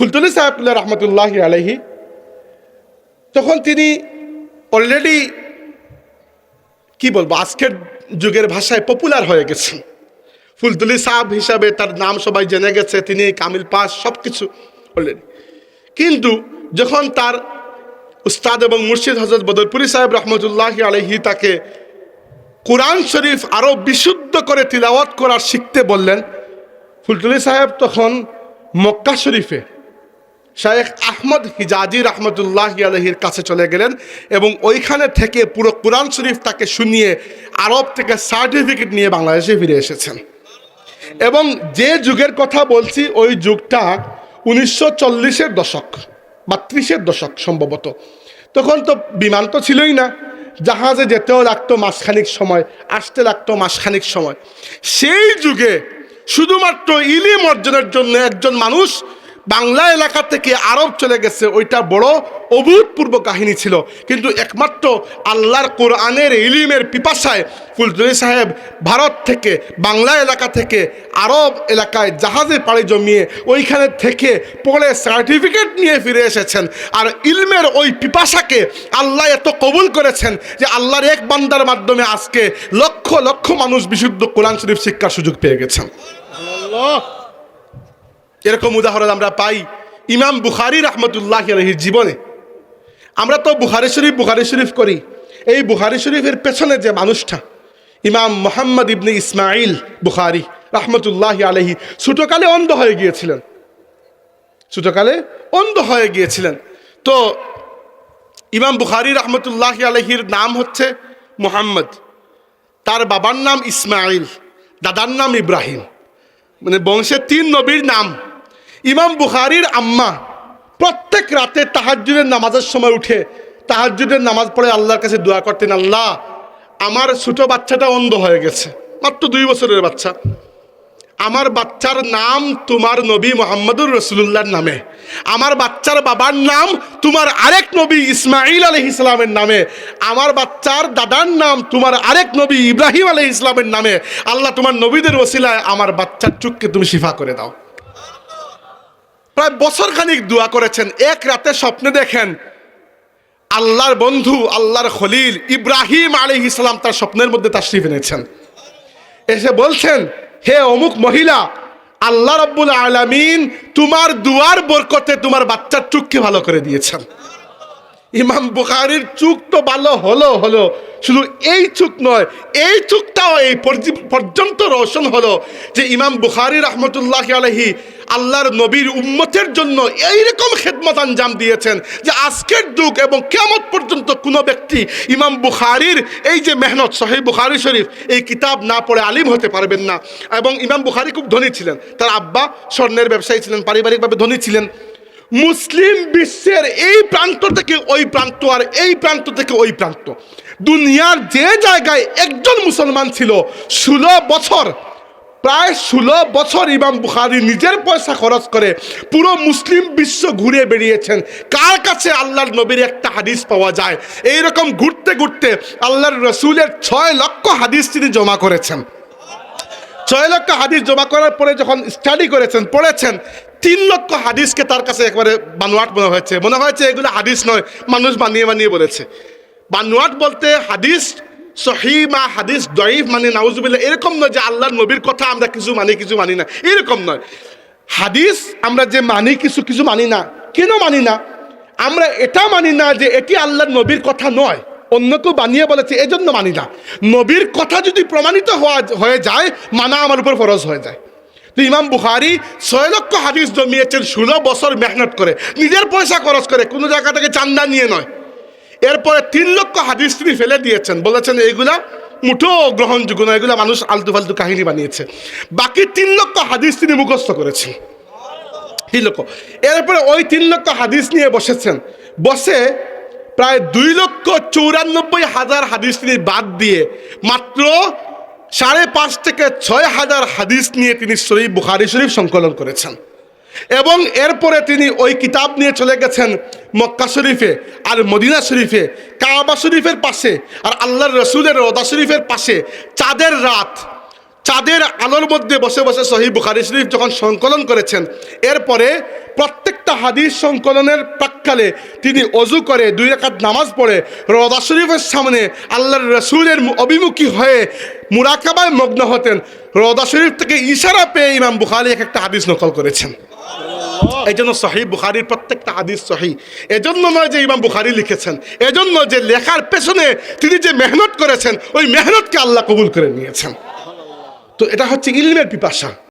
ফুলতলি সাহেব রহমতুল্লাহ আলাইহি, তখন তিনি অলরেডি কি বলবো আজকের যুগের ভাষায় পপুলার হয়ে গেছেন। ফুলতলি সাহেব হিসাবে তার নাম সবাই জেনে গেছে, তিনি কামিল পাস সব কিছু অলরেডি। কিন্তু যখন তার উস্তাদ এবং মুর্শিদ হযরত বদরপুরি সাহেব রহমতুল্লাহ আলাইহি তাকে কোরআন শরীফ আরো বিশুদ্ধ করে তিলাওয়াত করার শিখতে বললেন, ফুলতলি সাহেব তখন মক্কা শরীফে শায়েখ আহমদ হিজাজি রহমতুল্লাহ আলাইহির কাছে চলে গেলেন এবং ওইখানে থেকে পুরো কোরআন শরীফ তাকে শুনিয়ে আরব থেকে সার্টিফিকেট নিয়ে বাংলাদেশে ফিরে এসেছেন। এবং যে যুগের কথা বলছি ওই যুগটা 1940-এর দশক বা 30-এর দশক সম্ভবত। তখন তো বিমান তো ছিলই না, জাহাজে যেতেও লাগতো মাসখানিক সময়, আসতে লাগতো মাসখানিক সময়। সেই যুগে শুধুমাত্র ইলম অর্জনের জন্য একজন মানুষ বাংলা এলাকা থেকে আরব চলে গেছে, ওইটা বড় অভূতপূর্ব কাহিনী ছিল। কিন্তু একমাত্র আল্লাহর কোরআনের ইলিমের পিপাসায় ফুলতলি সাহেব ভারত থেকে বাংলা এলাকা থেকে আরব এলাকায় জাহাজে পাড়ি জমিয়ে ওইখানে থেকে পড়ে সার্টিফিকেট নিয়ে ফিরে এসেছেন। আর ইলমের ওই পিপাসাকে আল্লাহ এত কবুল করেছেন যে আল্লাহর এক বান্দার মাধ্যমে আজকে লক্ষ লক্ষ মানুষ বিশুদ্ধ কোরআন শরীফ শিক্ষার সুযোগ পেয়ে গেছেন। এরকম উদাহরণ আমরা পাই ইমাম বুখারী রহমতুল্লাহ আলাইহির জীবনে। আমরা তো বুখারী শরীফ করি, এই বুখারী শরীফের পেছনে যে মানুষটা ইমাম মুহাম্মদ ইবনে ইসমাইল বুখারী রহমতুল্লাহ আলাইহি ছোটকালে অন্ধ হয়ে গিয়েছিলেন। তো ইমাম বুখারী রহমতুল্লাহ আলাইহির নাম হচ্ছে মুহাম্মদ, তার বাবার নাম ইসমাইল, দাদার নাম ইব্রাহিম, মানে বংশে 3 নবীর নাম। ইমাম বুখারীর আম্মা প্রত্যেক রাতে তাহাজ্জুদের নামাজের সময় উঠে তাহাজ্জুদের নামাজ পড়ে আল্লাহর কাছে দোয়া করতেন, আল্লাহ আমার ছোট বাচ্চাটা অন্ধ হয়ে গেছে, মাত্র 2 বছরের বাচ্চা, আমার বাচ্চার নাম তোমার নবী মুহাম্মদুর রাসূলুল্লাহর নামে, আমার বাচ্চার বাবার নাম তোমার আরেক নবী ইসমাইল আলাইহিস সালামের নামে, আমার বাচ্চার দাদার নাম তোমার আরেক নবী ইব্রাহিম আলাইহিস সালামের নামে, আল্লাহ তোমার নবীদের ওসিলায় আমার বাচ্চার চোখকে তুমি শিফা করে দাও। প্রায় বছরখানিক দোয়া করেছেন। এক রাতে স্বপ্নে দেখেন আল্লাহর বন্ধু আল্লাহর খলিল ইব্রাহিম আলাইহিস সালাম তার স্বপ্নের মধ্যে তাশরিফ এনেছেন। এসে বলছেন, হে অমুক মহিলা, আল্লাহ রাব্বুল আলামিন তোমার দুয়ার বরকতে তোমার বাচ্চার চোখকে ভালো করে দিয়েছেন। ইমাম বুখারীর চোখ তো ভালো হলো, শুধু এই চোখ নয়, এই চোখটাও এই পর্যন্ত রোশন হলো যে ইমাম বুখারী রহমতুল্লাহ আলাইহি আল্লাহর নবীর উম্মতের জন্য এইরকম খেদমত আঞ্জাম দিয়েছেন যে আজকের যুগ এবং কিয়ামত পর্যন্ত কোনো ব্যক্তি ইমাম বুখারীর এই যে মেহনত সহিহ বুখারী শরীফ এই কিতাব না পড়ে আলিম হতে পারবেন না। এবং ইমাম বুখারী খুব ধনী ছিলেন, তার আব্বা স্বর্ণের ব্যবসায়ী ছিলেন, পারিবারিকভাবে ধনী ছিলেন। মুসলিম বিশ্বের এই প্রান্ত থেকে ওই প্রান্ত আর এই প্রান্ত থেকে ওই প্রান্ত, দুনিয়ার যে জায়গায় একজন মুসলমান ছিল 16 বছর, প্রায় 16 বছর ইমাম বুখারী নিজের পয়সা খরচ করে পুরো মুসলিম বিশ্ব ঘুরে বেরিয়েছেন। কার কাছে আল্লাহর নবীর একটা হাদিস পাওয়া যায়, এইরকম ঘুরতে ঘুরতে আল্লাহর রসুলের 6 লক্ষ হাদিস তিনি জমা করেছেন। 6 লক্ষ হাদিস জমা করার পরে যখন স্টাডি করেছেন, পড়েছেন, 3 লক্ষ হাদিসকে তার কাছে একবারে বানোয়াট মনে হয়েছে এগুলো হাদিস নয়, মানুষ বানিয়ে বলেছে। বানোয়াট বলতে হাদিস সহিহ বা হাদিস দঈফ মানে নাউজুবিল্লাহ এরকম নয় যে আল্লাহর নবীর কথা আমরা কিছু মানি না, এরকম নয়। হাদিস আমরা যে মানি কিছু মানি না। কেন মানি না? আমরা এটা মানি না যে এটি আল্লাহর নবীর কথা নয়, অন্য কেউ বানিয়ে বলেছে, এজন্য মানি না। নবীর কথা যদি প্রমাণিত হয়ে যায়, মানা আমার উপর ফরজ হয়ে যায়। তো ইমাম বুখারী 6 লক্ষ হাদিস জমিয়েছেন 16 বছর মেহনত করে, নিজের পয়সা খরচ করে, কোনো জায়গা থেকে চান্দা নিয়ে নয়। এরপরে 3 লক্ষ হাদিস তিনি ফেলে দিয়েছেন, বলেছেন এইগুলা মুঠো গ্রহণযোগ্য নয়, এগুলা মানুষ আলতু ফালতু কাহিনী বানিয়েছে। বাকি 3 লক্ষ হাদিস তিনি মুখস্থ করেছেন। 3 লক্ষ। এরপরে ওই 3 লক্ষ হাদিস নিয়ে বসেছেন, বসে প্রায় 2,94,000 হাদিস তিনি বাদ দিয়ে মাত্র 5.5 থেকে 6,000 হাদিস নিয়ে তিনি সহিহ বুখারী শরীফ সংকলন করেছেন। এবং এরপরে তিনি ওই কিতাব নিয়ে চলে গেছেন মক্কা শরীফে আর মদিনা শরীফে, কাবা শরীফের পাশে আর আল্লাহর রসুলের রওজা শরীফের পাশে চাঁদের রাত, চাঁদের আলোর মধ্যে বসে বসে সহিহ বুখারী শরীফ যখন সংকলন করেছেন, এরপরে প্রত্যেকটা প্রত্যেকটা হাদিস সংকলনের প্রাক্কালে তিনি অজু করে 2 রাকাত নামাজ পড়ে রওজা শরীফের সামনে আল্লাহর রাসূলের অভিমুখী হয়ে মুরাকাবায় মগ্ন হতেন। রওজা শরীফ থেকে ইশারা পেয়ে ইমাম বুখারী একটা হাদিস নকল করেছেন। এই জন্য সহিহ বুখারীর প্রত্যেকটা হাদিস সহিহ। এজন্য নয় যে ইমাম বুখারী লিখেছেন, এজন্য যে লেখার পেছনে তিনি যে মেহনত করেছেন, ওই মেহনতকে আল্লাহ কবুল করে নিয়েছেন। তো এটা হচ্ছে ইলমের পিপাসা।